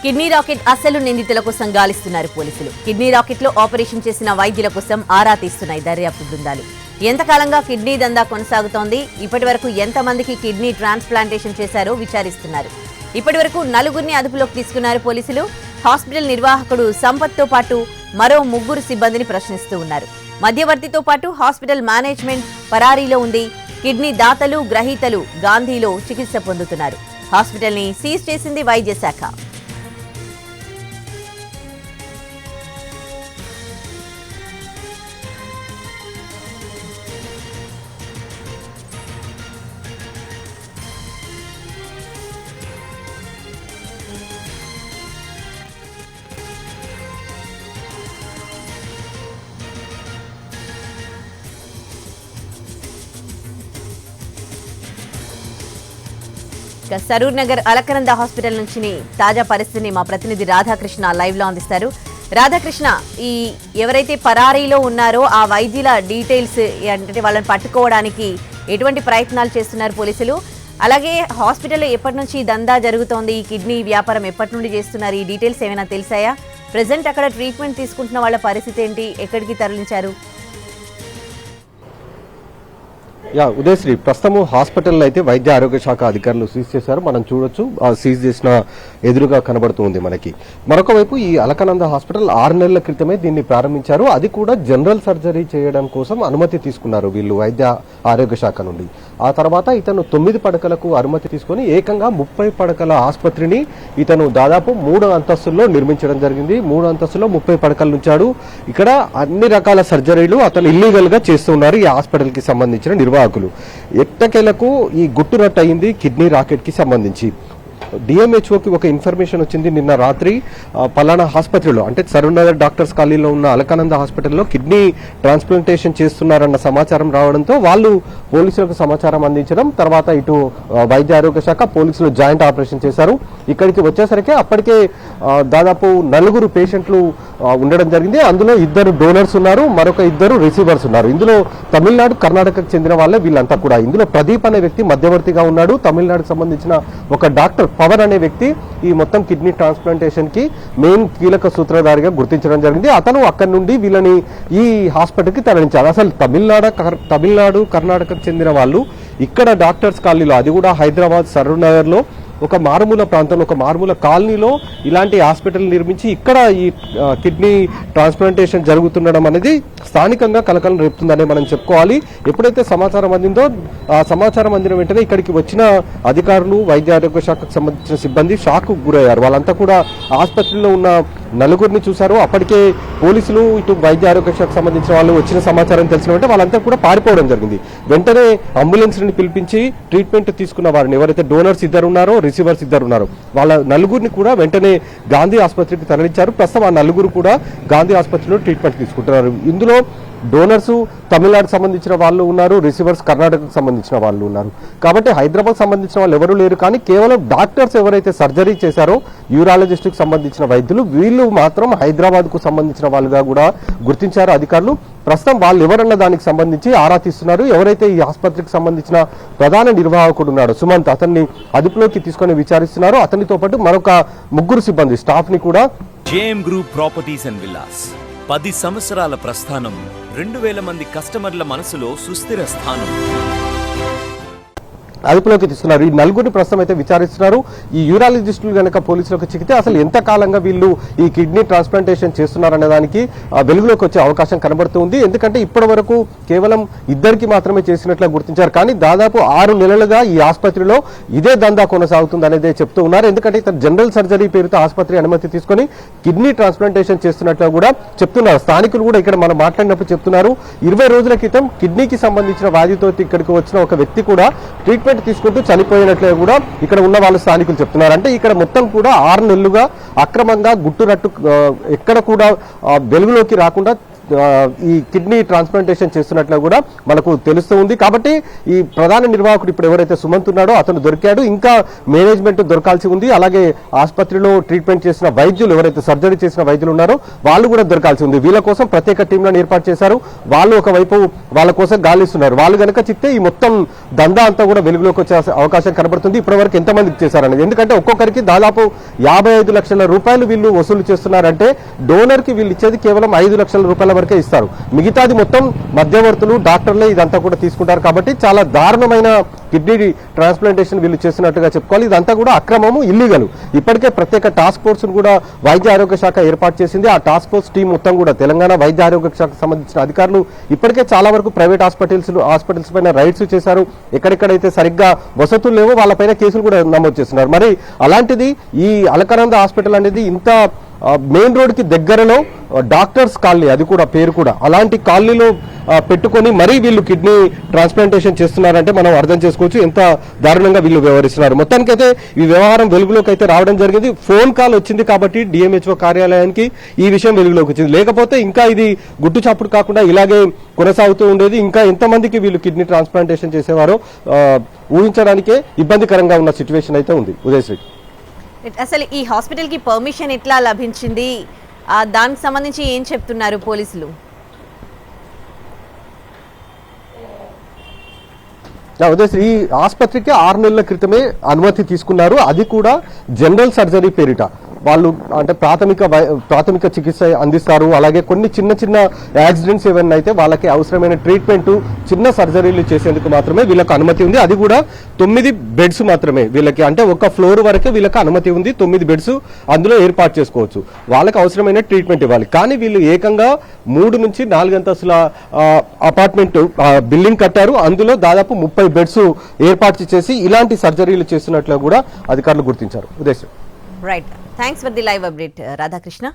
Kidney racket అసలు నిందితుల కోసం గాలిస్తున్నారు పోలీసులు. కిడ్నీ రాకెట్ లో ఆపరేషన్ చేసిన వైద్యుల కోసం ఆరా తీస్తున్నాయి దర్యాప్తు బృందాలు. ఎంతకాలంగా కిడ్నీ దందా కొనసాగుతోంది, ఇప్పటి వరకు ఎంతమందికి కిడ్నీ ట్రాన్స్ప్లాంటేషన్ చేశారో విచారిస్తున్నారు. ఇప్పటి వరకు 4గురిని అదుపులోకి తీసుకున్నారు పోలీసులు. హాస్పిటల్ నిర్వాహకుడు సంపత్తో పాటు మరో 3 సిబ్బందిని ప్రశ్నిస్తూ ఉన్నారు. మధ్యవర్తితో పాటు హాస్పిటల్ మేనేజ్మెంట్ పరారీలో ఉంది. కిడ్నీ దాతలు గ్రహీతలు గాంధీలో చికిత్స పొందుతున్నారు. హాస్పిటల్ ని సీజ్ చేసింది వైద్య శాఖ. సరూర్ నగర్ అలకనంద హాస్పిటల్ నుంచి తాజా పరిస్థితిని మా ప్రతినిధి రాధాకృష్ణ లైవ్ లో అందిస్తారు. రాధాకృష్ణ, ఈ ఎవరైతే పరారీలో ఉన్నారో ఆ వైద్యుల డీటెయిల్స్ అంటే వాళ్ళని పట్టుకోవడానికి ఎటువంటి ప్రయత్నాలు చేస్తున్నారు పోలీసులు? అలాగే హాస్పిటల్లో ఎప్పటి నుంచి దందా జరుగుతోంది, ఈ కిడ్నీ వ్యాపారం ఎప్పటి నుండి చేస్తున్నారు, ఈ డీటెయిల్స్ ఏమైనా తెలిసాయా? ప్రెసెంట్ అక్కడ ట్రీట్మెంట్ తీసుకుంటున్న వాళ్ళ పరిస్థితి ఏంటి, ఎక్కడికి తరలించారు? ఉదయశ్రీ, ప్రస్తుతం హాస్పిటల్లో అయితే వైద్య ఆరోగ్య శాఖ అధికారులు సీజ్ చేశారు. మనం చూడొచ్చు, ఆ సీజ్ చేసిన ఎదురుగా కనబడుతుంది మనకి. మరొక వైపు ఈ అలకనంద హాస్పిటల్ 6 నెలల క్రితమే దీన్ని ప్రారంభించారు. అది కూడా జనరల్ సర్జరీ చేయడం కోసం అనుమతి తీసుకున్నారు వీళ్ళు వైద్య ఆరోగ్య శాఖ నుండి. ఆ తర్వాత ఇతను 9 పడకలకు అనుమతి తీసుకుని ఏకంగా 30 పడకల ఆసుపత్రిని ఇతను దాదాపు 3 అంతస్తుల్లో నిర్మించడం జరిగింది. 3 అంతస్తుల్లో 30 పడకలు ఉంచాడు. ఇక్కడ అన్ని రకాల సర్జరీలు అతను ఇల్లీగల్ గా చేస్తున్నారు ఈ హాస్పిటల్ కి సంబంధించిన నిర్వాహకులు. ఎట్టకేలకు ఈ గుట్టురట్టు అయింది కిడ్నీ రాకెట్ కి సంబంధించి. డిఎంహెచ్ఓకి ఒక ఇన్ఫర్మేషన్ వచ్చింది నిన్న రాత్రి, పలానా ఆసుపత్రిలో అంటే సరూర్ నగర్ డాక్టర్స్ కాలనీలో ఉన్న అలకానంద హాస్పిటల్లో కిడ్నీ ట్రాన్స్ప్లాంటేషన్ చేస్తున్నారన్న సమాచారం రావడంతో వాళ్ళు పోలీసులకు సమాచారం అందించడం, తర్వాత ఇటు వైద్య ఆరోగ్య శాఖ పోలీసులు జాయింట్ ఆపరేషన్ చేశారు. ఇక్కడికి వచ్చేసరికి అప్పటికే దాదాపు 4 పేషెంట్లు ఉండడం జరిగింది. అందులో 2 డోనర్స్ ఉన్నారు, మరొక 2 రిసీవర్స్ ఉన్నారు. ఇందులో తమిళనాడు కర్ణాటకకు చెందిన వాళ్ళే వీళ్ళంతా కూడా. ఇందులో ప్రదీప్ అనే వ్యక్తి మధ్యవర్తిగా ఉన్నాడు. తమిళనాడుకు సంబంధించిన ఒక డాక్టర్ పవన్ అనే వ్యక్తి ఈ మొత్తం కిడ్నీ ట్రాన్స్ప్లాంటేషన్ కి మెయిన్ కీలక సూత్రధారిగా గుర్తించడం జరిగింది. అతను అక్కడి నుండి వీళ్ళని ఈ హాస్పిటల్ కి తరలించారు. అసలు తమిళనాడు కర్ణాటకకు చెందిన వాళ్ళు ఇక్కడ డాక్టర్స్ కాలనీలో, అది కూడా హైదరాబాద్ సరూర్ నగర్ లో ఒక మారుమూల ప్రాంతంలో, ఒక మారుమూల కాలనీలో ఇలాంటి హాస్పిటల్ నిర్మించి ఇక్కడ ఈ కిడ్నీ ట్రాన్స్ప్లాంటేషన్ జరుగుతుండడం అనేది స్థానికంగా కలకలం రేపుతుందనే మనం చెప్పుకోవాలి. ఎప్పుడైతే సమాచారం అందిందో ఆ సమాచారం అందిన వెంటనే ఇక్కడికి వచ్చిన అధికారులు, వైద్య ఆరోగ్య శాఖకు సంబంధించిన సిబ్బంది షాక్ గురయ్యారు. వాళ్ళంతా కూడా ఆసుపత్రిలో ఉన్న 4గురిని చూశారు. అప్పటికే పోలీసులు, ఇటు వైద్య ఆరోగ్య శాఖకు సంబంధించిన వాళ్ళు వచ్చిన సమాచారం తెలిసిన వెంటనే వాళ్ళంతా కూడా పారిపోవడం జరిగింది. వెంటనే అంబులెన్స్ ని పిలిపించి ట్రీట్మెంట్ తీసుకున్న వారిని, ఎవరైతే డోనర్స్ 2 ఉన్నారో రిసీవర్స్ 2 ఉన్నారు, వాళ్ళ 4గురిని కూడా వెంటనే గాంధీ ఆసుపత్రికి తరలించారు. ప్రస్తుతం ఆ 4గురు కూడా గాంధీ ఆసుపత్రిలో ట్రీట్మెంట్ తీసుకుంటున్నారు. ఇందులో డోనర్స్ తమిళనాడుకు సంబంధించిన వాళ్ళు ఉన్నారు, రిసీవర్స్ కర్ణాటకకు సంబంధించిన వాళ్ళు ఉన్నారు. కాబట్టి హైదరాబాద్ సంబంధించిన వాళ్ళు ఎవరు లేరు. కానీ కేవలం డాక్టర్స్ ఎవరైతే సర్జరీ చేశారో, యూరాలజిస్ట్ కు సంబంధించిన వైద్యులు, వీళ్ళు మాత్రం హైదరాబాద్ కు సంబంధించిన వాళ్ళుగా కూడా గుర్తించారు అధికారులు. ప్రస్తుతం వాళ్ళు ఎవరన్న దానికి సంబంధించి ఆరా తీస్తున్నారు. ఎవరైతే ఈ ఆసుపత్రికి సంబంధించిన ప్రధాన నిర్వాహకుడు ఉన్నాడో సుమంత్, అతన్ని అదుపులోకి తీసుకొని విచారిస్తున్నారు. అతనితో పాటు మరొక 3 సిబ్బంది స్టాఫ్ ని కూడా. JM group properties and villas 10 సంవత్సరాల ప్రస్థానం, 2000 మంది కస్టమర్ల మనసులో సుస్థిర స్థానం. అదుపులోకి తీసుకున్నారు. ఈ 4గురిని ప్రస్తుతం అయితే విచారిస్తున్నారు. ఈ యూరాలజిస్టులు కనుక పోలీసులకు చిక్కితే అసలు ఎంత కాలంగా వీళ్ళు ఈ కిడ్నీ ట్రాన్స్ప్లాంటేషన్ చేస్తున్నారనే దానికి వెలుగులోకి వచ్చే అవకాశం కనబడుతుంది. ఎందుకంటే ఇప్పటి వరకు కేవలం 2కి మాత్రమే చేసినట్లు గుర్తించారు. కానీ దాదాపు 6 నెలలుగా ఈ ఆసుపత్రిలో ఇదే దందా కొనసాగుతుంది అనేది చెప్తూ ఉన్నారు. ఎందుకంటే ఇతను జనరల్ సర్జరీ పేరుతో ఆసుపత్రి అనుమతి తీసుకుని కిడ్నీ ట్రాన్స్ప్లాంటేషన్ చేస్తున్నట్లు కూడా చెప్తున్నారు. స్థానికులు కూడా ఇక్కడ మనం మాట్లాడినప్పుడు చెప్తున్నారు, 20 రోజుల క్రితం కిడ్నీకి సంబంధించిన వ్యాధితో ఇక్కడికి వచ్చిన ఒక వ్యక్తి కూడా ట్రీట్మెంట్ తీసుకుంటూ చనిపోయినట్లే కూడా ఇక్కడ ఉన్న వాళ్ళు స్థానికులు చెప్తున్నారు. అంటే ఇక్కడ మొత్తం కూడా 6 నెలలుగా అక్రమంగా గుట్టురట్టు ఎక్కడ కూడా వెలుగులోకి రాకుండా ఈ కిడ్నీ ట్రాన్స్ప్లాంటేషన్ చేస్తున్నట్లు కూడా మనకు తెలుస్తూ ఉంది. కాబట్టి ఈ ప్రధాన నిర్వాహకుడు ఇప్పుడు ఎవరైతే సుమంత్ ఉన్నాడో అతను దొరికాడు, ఇంకా మేనేజ్మెంట్ దొరకాల్సి ఉంది. అలాగే ఆసుపత్రిలో ట్రీట్మెంట్ చేసిన వైద్యులు, ఎవరైతే సర్జరీ చేసిన వైద్యులు ఉన్నారో వాళ్ళు కూడా దొరకాల్సి ఉంది. వీళ్ళ కోసం ప్రత్యేక టీంలను ఏర్పాటు చేశారు. వాళ్ళు ఒకవైపు వాళ్ళ కోసం గాలిస్తున్నారు. వాళ్ళు కనుక చిక్తే ఈ మొత్తం దందా అంతా కూడా వెలుగులోకి వచ్చే అవకాశం కనబడుతుంది. ఇప్పటివరకు ఎంతమందికి చేశారనేది, ఎందుకంటే ఒక్కొక్కరికి దాదాపు 55 లక్షల రూపాయలు వీళ్ళు వసూలు చేస్తున్నారంటే డోనర్ కి వీళ్ళు ఇచ్చేది కేవలం 5 లక్షల రూపాయల వరకే ఇస్తారు. మిగతాది మొత్తం మధ్యవర్తులు, డాక్టర్లే ఇదంతా కూడా తీసుకుంటారు. కాబట్టి చాలా దారుణమైన కిడ్నీ ట్రాన్స్ప్లాంటేషన్ వీళ్ళు చేస్తున్నట్టుగా చెప్పుకోవాలి. ఇదంతా కూడా అక్రమము, ఇల్లీగల్. ఇప్పటికే ప్రత్యేక టాస్క్ ఫోర్స్ కూడా వైద్య ఆరోగ్య శాఖ ఏర్పాటు చేసింది. ఆ టాస్క్ ఫోర్స్ టీం మొత్తం కూడా తెలంగాణ వైద్య ఆరోగ్య శాఖకు సంబంధించిన అధికారులు ఇప్పటికే చాలా వరకు ప్రైవేట్ హాస్పిటల్స్ పైన రైడ్స్ చేశారు. ఎక్కడెక్కడైతే సరిగ్గా వసతులు లేవో వాళ్ళపైన కేసులు కూడా నమోదు చేస్తున్నారు. మరి అలాంటిది ఈ అలకానంద హాస్పిటల్ అనేది ఇంత మెయిన్ రోడ్ కి దగ్గరలో డాక్టర్స్ కాలనీ, అది కూడా పేరు కూడా అలాంటి కాలనీలో పెట్టుకొని మరీ వీళ్ళు కిడ్నీ ట్రాన్స్ప్లాంటేషన్ చేస్తున్నారంటే మనం అర్థం చేసుకోవచ్చు ఎంత దారుణంగా వీళ్ళు వ్యవహరిస్తున్నారు. మొత్తానికైతే ఈ వ్యవహారం వెలుగులోకి అయితే రావడం జరిగింది. ఫోన్ కాల్ వచ్చింది కాబట్టి డిఎంహెచ్ఓ కార్యాలయానికి ఈ విషయం వెలుగులోకి వచ్చింది. లేకపోతే ఇంకా ఇది గుట్టు చాపుడు కాకుండా ఇలాగే కొనసాగుతూ ఉండేది. ఇంకా ఎంతమందికి వీళ్ళు కిడ్నీ ట్రాన్స్ప్లాంటేషన్ చేసేవారో ఊహించడానికే ఇబ్బందికరంగా ఉన్న సిచ్యువేషన్ అయితే ఉంది. ఉదయశ్రీ, అసలు ఈ హాస్పిటల్ కి పర్మిషన్ ఎట్లా లభించింది, దానికి సంబంధించి ఏం చెప్తున్నారు పోలీసులు? ఉదయశ్రీ, ఈ ఆసుపత్రికి 6 నెలల క్రితమే అనుమతి తీసుకున్నారు. అది కూడా జనరల్ సర్జరీ పేరిట. వాళ్ళు అంటే ప్రాథమిక చికిత్స అందిస్తారు. అలాగే కొన్ని చిన్న చిన్న యాక్సిడెంట్స్ ఏమైనా అయితే వాళ్ళకి అవసరమైన ట్రీట్మెంట్, చిన్న సర్జరీలు చేసేందుకు మాత్రమే వీళ్ళకి అనుమతి ఉంది. అది కూడా 9 బెడ్స్ మాత్రమే వీళ్ళకి, అంటే ఒక ఫ్లోర్ వరకే వీళ్ళకి అనుమతి ఉంది. 9 బెడ్స్ అందులో ఏర్పాటు చేసుకోవచ్చు. వాళ్ళకి అవసరమైన ట్రీట్మెంట్ ఇవ్వాలి. కానీ వీళ్ళు ఏకంగా 3 నుంచి 4 అంతస్తుల అపార్ట్మెంట్ బిల్డింగ్ కట్టారు. అందులో దాదాపు 30 బెడ్స్ ఏర్పాటు చేసి ఇలాంటి సర్జరీలు చేస్తున్నట్లు కూడా అధికారులు గుర్తించారు. Udayasri, right, thanks for the live update Radhakrishna.